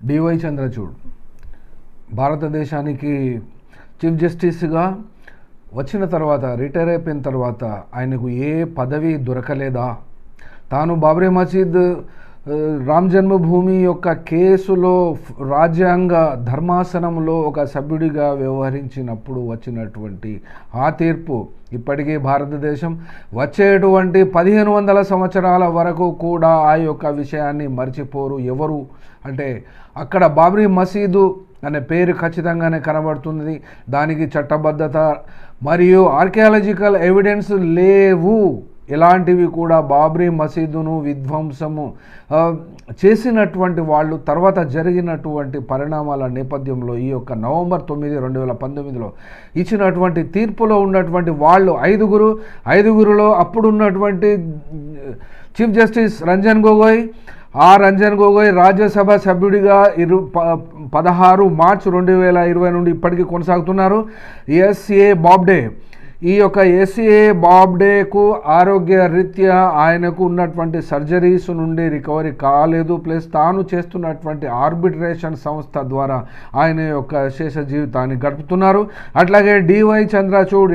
DY Chandrachud భారతదేశానికి chief జస్టిస్గా వచ్చిన తర్వాత, రిటైర్ అయిపోయిన తర్వాత ఆయనకు ఏ పదవి దొరకలేదా? తాను బాబ్రీ మసీద్, రామ్ జన్మభూమి యొక్క కేసులో రాజ్యాంగ ధర్మాసనంలో ఒక సభ్యుడిగా వ్యవహరించినప్పుడు వచ్చినటువంటి ఆ తీర్పు ఇప్పటికీ భారతదేశం వచ్చేటువంటి 1500 సంవత్సరాల వరకు కూడా ఆ యొక్క విషయాన్ని మర్చిపోరు ఎవరు. అంటే అక్కడ బాబ్రీ మసీదు అనే పేరు ఖచ్చితంగానే కనబడుతుంది. దానికి చట్టబద్ధత మరియు ఆర్కియాలజికల్ ఎవిడెన్స్ లేవు. ఎలాంటివి కూడా బాబ్రీ మసీదును విధ్వంసము చేసినటువంటి వాళ్ళు తర్వాత జరిగినటువంటి పరిణామాల నేపథ్యంలో ఈ యొక్క నవంబర్ 9, 2019లో ఇచ్చినటువంటి తీర్పులో ఉన్నటువంటి వాళ్ళు ఐదుగురులో అప్పుడున్నటువంటి చీఫ్ జస్టిస్ రంజన్ గొగోయ్, రంజన్ గొగోయ్ రాజ్యసభ సభ్యుడిగా 16 మార్చి 2020 నుండి ఇప్పటికీ కొనసాగుతున్నారు. ఎస్ఏ బాబ్డే, ఈ యొక్క ఎస్ఏ బాబ్డేకు ఆరోగ్య రీత్యా ఆయనకు ఉన్నటువంటి సర్జరీస్ నుండి రికవరీ కాలేదు. ప్లస్ తాను చేస్తున్నటువంటి ఆర్బిట్రేషన్ సంస్థ ద్వారా ఆయన యొక్క శేష జీవితాన్ని గడుపుతున్నారు. అట్లాగే డివై చంద్రచూడ్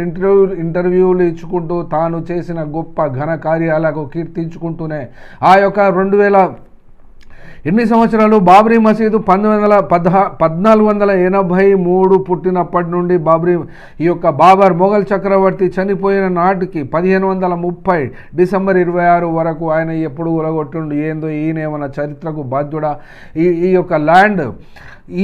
ఇంటర్వ్యూలు ఇచ్చుకుంటూ తాను చేసిన గొప్ప ఘన కార్యాలకు కీర్తించుకుంటూనే ఆ యొక్క 2008 సంవత్సరాలు బాబ్రీ మసీదు 1483 పుట్టినప్పటి నుండి ఈ యొక్క బాబర్ మొఘల్ చక్రవర్తి చనిపోయిన నాటికి 1530 డిసెంబర్ 26 వరకు ఆయన ఎప్పుడు ఉలగొట్టుండు ఏందో ఈయనేమన్నా చరిత్రకు బాధ్యుడా? ఈ యొక్క ల్యాండ్,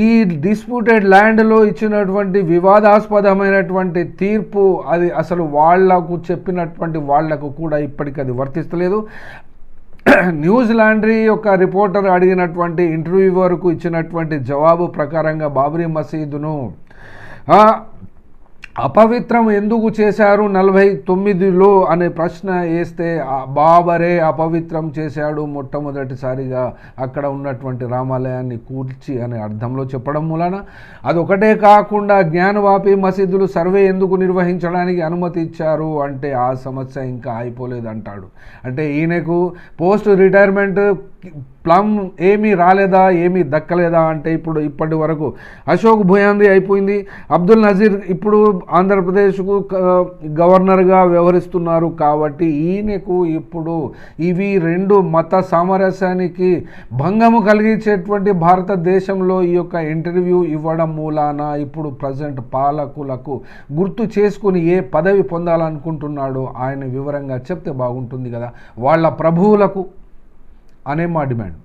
ఈ డిస్ప్యూటెడ్ ల్యాండ్లో ఇచ్చినటువంటి వివాదాస్పదమైనటువంటి తీర్పు అది అసలు వాళ్లకు చెప్పినటువంటి వాళ్లకు కూడా ఇప్పటికీ అది వర్తిస్తలేదు. న్యూస్ లాండ్రీ యొక్క రిపోర్టర్ అడిగినటువంటి ఇంటర్వ్యూవర్కు ఇచ్చినటువంటి జవాబు ప్రకారంగా బాబ్రీ మసీదును అపవిత్రం ఎందుకు చేశారు 49లో అనే ప్రశ్న వేస్తే బాబరే అపవిత్రం చేశాడు మొట్టమొదటిసారిగా అక్కడ ఉన్నటువంటి రామాలయాన్ని కూల్చి అనే అర్థంలో చెప్పడం మూలన, అదొకటే కాకుండా జ్ఞానవాపి మసీదులు సర్వే ఎందుకు నిర్వహించడానికి అనుమతి ఇచ్చారు అంటే ఆ సమస్య ఇంకా అయిపోలేదు అంటాడు. అంటే ఈయనకు పోస్ట్ రిటైర్మెంట్ ప్లమ్ ఏమీ రాలేదా, ఏమీ దక్కలేదా అంటే ఇప్పటి వరకు అశోక్ భుయాంది అయిపోయింది. అబ్దుల్ నజీర్ ఇప్పుడు ఆంధ్రప్రదేశ్కు గవర్నర్గా వ్యవహరిస్తున్నారు. కాబట్టి ఈయనకు ఇప్పుడు ఇవి 2 మత సామరస్యానికి భంగము కలిగించేటువంటి భారతదేశంలో ఈ యొక్క ఇంటర్వ్యూ ఇవ్వడం మూలాన ఇప్పుడు ప్రజెంట్ పాలకులకు గుర్తు చేసుకుని ఏ పదవి పొందాలనుకుంటున్నాడో ఆయన వివరంగా చెప్తే బాగుంటుంది కదా వాళ్ళ ప్రభువులకు అనే మా డిమాండ్.